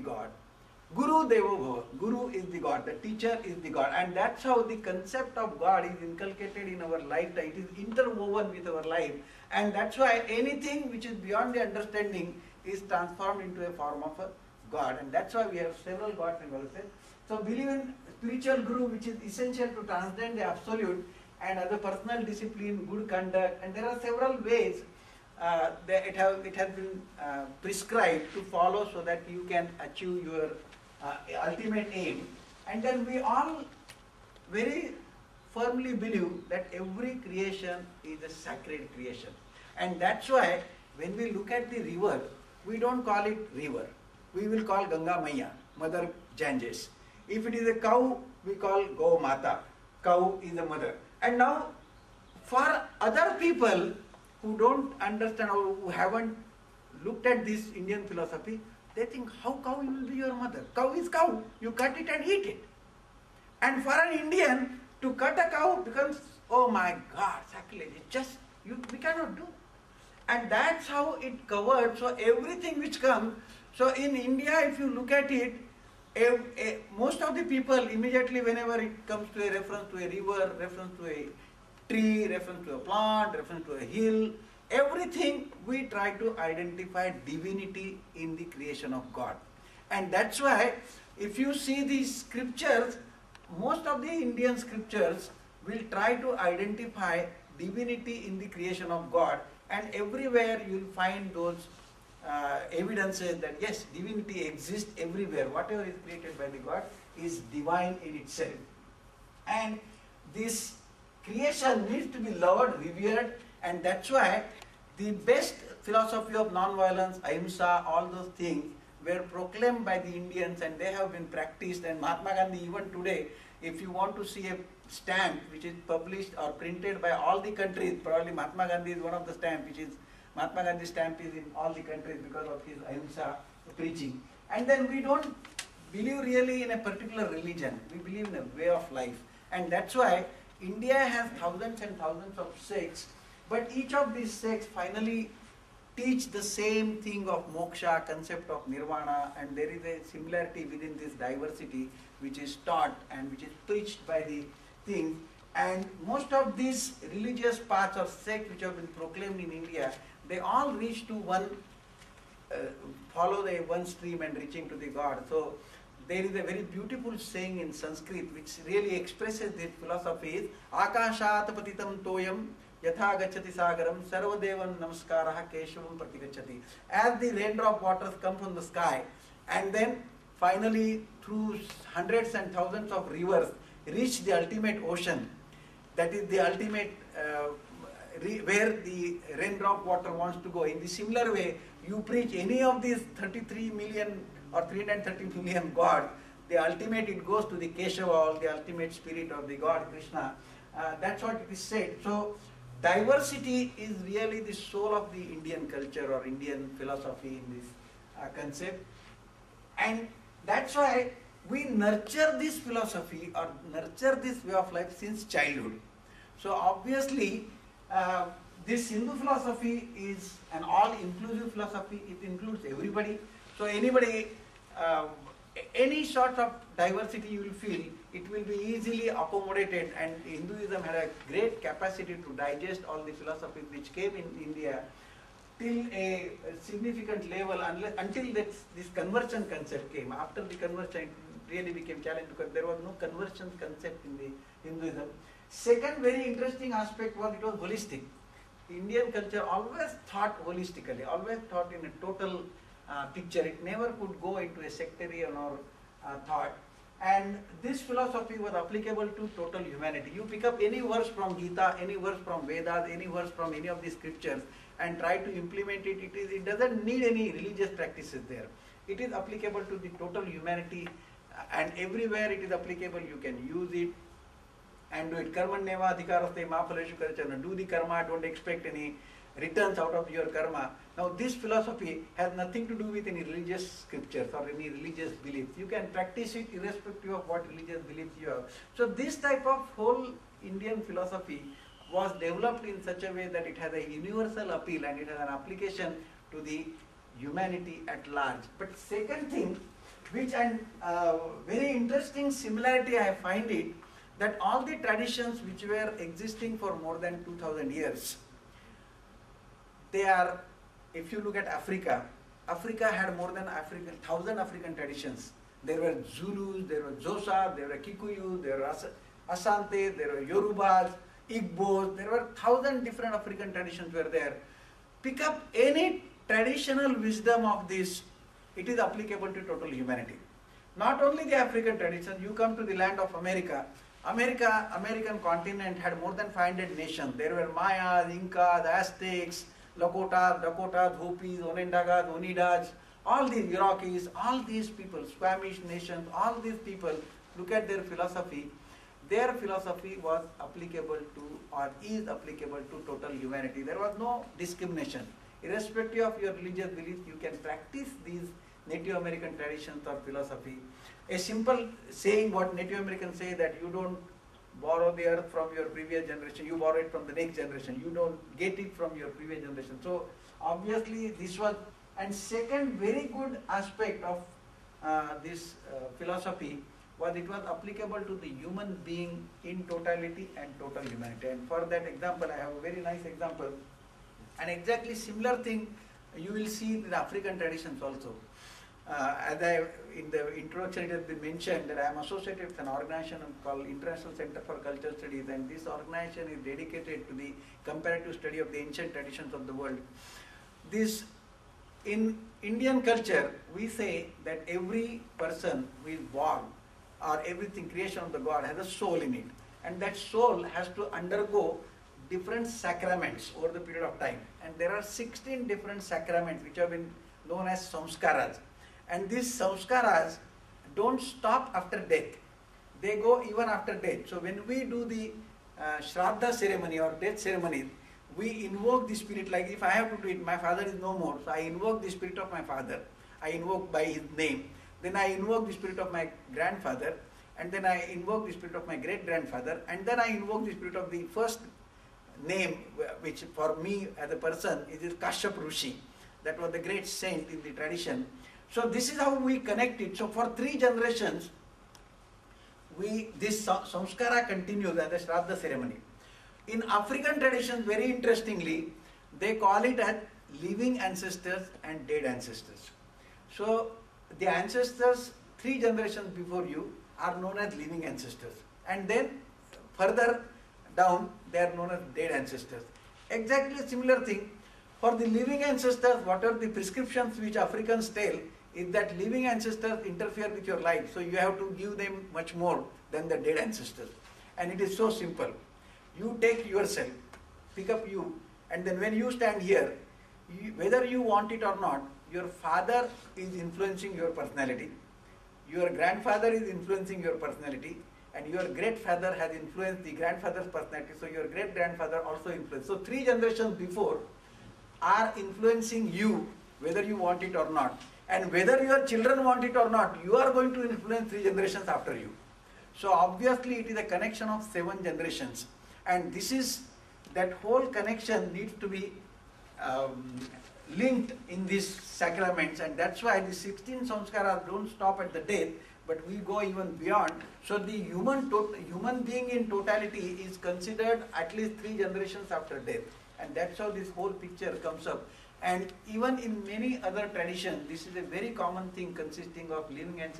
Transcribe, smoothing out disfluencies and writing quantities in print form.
God. Guru Devo Bhava. Guru is the God. The teacher is the God. And that's how the concept of God is inculcated in our lifetime. It is interwoven with our life. And that's why anything which is beyond the understanding is transformed into a form of a God. And that's why we have several gods in our faith. So believe in spiritual guru, which is essential to transcend the absolute, and as a personal discipline, good conduct. And there are several ways it has been prescribed to follow so that you can achieve your ultimate aim. And then we all very firmly believe that every creation is a sacred creation. And that's why when we look at the river, we don't call it river. We will call Ganga Maya, Mother Ganges. If it is a cow, we call Go Mata. Cow is the mother. And now, for other people who don't understand or who haven't looked at this Indian philosophy, they think, how cow will be your mother? Cow is cow. You cut it and eat it. And for an Indian, to cut a cow becomes, oh my God, sacrilege. It just, we cannot do. And that's how it covered. So everything which comes, so in India, if you look at it, most of the people immediately whenever it comes to a reference to a river, reference to a tree, reference to a plant, reference to a hill, everything we try to identify divinity in the creation of God. And that's why if you see these scriptures, most of the Indian scriptures will try to identify divinity in the creation of God, and everywhere you will find those evidences that yes, divinity exists everywhere. Whatever is created by the God is divine in itself. And this creation needs to be loved, revered, and that's why the best philosophy of non-violence, ahimsa, all those things were proclaimed by the Indians, and they have been practiced. And Mahatma Gandhi, even today, if you want to see a stamp which is published or printed by all the countries, probably Mahatma Gandhi is one of the stamp which is, Mahatma Gandhi stamp is in all the countries because of his ahimsa preaching. And then we don't believe really in a particular religion, we believe in a way of life. And that's why India has thousands and thousands of sects, but each of these sects finally teach the same thing of moksha, concept of nirvana, and there is a similarity within this diversity which is taught and which is preached by the thing. And most of these religious paths or sects which have been proclaimed in India, they all reach to one, follow the one stream and reaching to the God. So there is a very beautiful saying in Sanskrit which really expresses this philosophy is Akashat patitam toyam yatha gacchati sagaram sarvadevan namaskaraha keshavam pratigacchati. As the raindrop waters come from the sky and then finally through hundreds and thousands of rivers reach the ultimate ocean, that is the ultimate where the raindrop water wants to go. In the similar way, you preach any of these 33 million or 330 million gods, the ultimate it goes to the Keshava, or the ultimate spirit of the God Krishna. That's what it is said. So diversity is really the soul of the Indian culture or Indian philosophy in this concept. And that's why we nurture this philosophy or nurture this way of life since childhood. So obviously, this Hindu philosophy is an all-inclusive philosophy. It includes everybody. So anybody, any sort of diversity you will feel, it will be easily accommodated. And Hinduism had a great capacity to digest all the philosophies which came in India till a significant level until this conversion concept came. After the conversion, it really became challenging because there was no conversion concept in the Hinduism. Second very interesting aspect was it was holistic. Indian culture always thought holistically, always thought in a total picture. It never could go into a sectarian or thought. And this philosophy was applicable to total humanity. You pick up any verse from Gita, any verse from Vedas, any verse from any of the scriptures and try to implement it. It doesn't need any religious practices there. It is applicable to the total humanity, and everywhere it is applicable you can use it and do it. Karmanyeva adhikaraste ma phaleshu karachana. Do the karma, don't expect any returns out of your karma. Now this philosophy has nothing to do with any religious scriptures or any religious beliefs. You can practice it irrespective of what religious beliefs you have. So this type of whole Indian philosophy was developed in such a way that it has a universal appeal and it has an application to the humanity at large. But second thing, which and very interesting similarity I find it, that all the traditions which were existing for more than 2000 years, they are, if you look at Africa, Africa had more than 1000 African traditions. There were Zulus, there were Xhosa, there were Kikuyu, there were Asante, there were Yorubas, Igbos, there were 1000 different African traditions were there. Pick up any traditional wisdom of this, it is applicable to total humanity. Not only the African tradition, you come to the land of America. American continent had more than 500 nations. There were Mayas, Incas, Aztecs, Lakotas, Dakotas, Hopis, Onondagas, Oneidas, all these Iroquois, all these people, Squamish nations, all these people, look at their philosophy. Their philosophy was applicable to, or is applicable to total humanity. There was no discrimination. Irrespective of your religious beliefs, you can practice these Native American traditions or philosophy. A simple saying what Native Americans say, that you don't borrow the earth from your previous generation, you borrow it from the next generation. You don't get it from your previous generation. So obviously this was, and second very good aspect of this philosophy was it was applicable to the human being in totality and total humanity. And for that example, I have a very nice example. And exactly similar thing you will see in the African traditions also. As in the introduction it has been mentioned that I am associated with an organization called International Center for Cultural Studies, and this organization is dedicated to the comparative study of the ancient traditions of the world. This, in Indian culture, we say that every person who is born, or everything creation of the God, has a soul in it, and that soul has to undergo different sacraments over the period of time. And there are 16 different sacraments which have been known as samskaras. And these samskaras don't stop after death. They go even after death. So when we do the Shraddha ceremony or death ceremony, we invoke the spirit. Like if I have to do it, my father is no more, so I invoke the spirit of my father. I invoke by his name. Then I invoke the spirit of my grandfather, and then I invoke the spirit of my great-grandfather, and then I invoke the spirit of the first name, which for me as a person is Kashyap Rishi. That was the great saint in the tradition. So this is how we connect it. So for 3 generations, this samskara continues as a Shraddha ceremony. In African traditions, very interestingly, they call it as living ancestors and dead ancestors. So the ancestors 3 generations before you are known as living ancestors, and then further down they are known as dead ancestors. Exactly a similar thing for the living ancestors. What are the prescriptions which Africans tell is that living ancestors interfere with your life, so you have to give them much more than the dead ancestors. And it is so simple. You take yourself, pick up you, and then when you stand here, whether you want it or not, your father is influencing your personality, your grandfather is influencing your personality, and your great father has influenced the grandfather's personality, so your great grandfather also influenced. So 3 generations before are influencing you whether you want it or not. And whether your children want it or not, you are going to influence 3 generations after you. So obviously it is a connection of 7 generations. And this is, that whole connection needs to be linked in these sacraments, and that's why the 16 samskaras don't stop at the death, but we go even beyond. So the human being in totality is considered at least 3 generations after death, and that's how this whole picture comes up. And even in many other traditions, this is a very common thing consisting of living and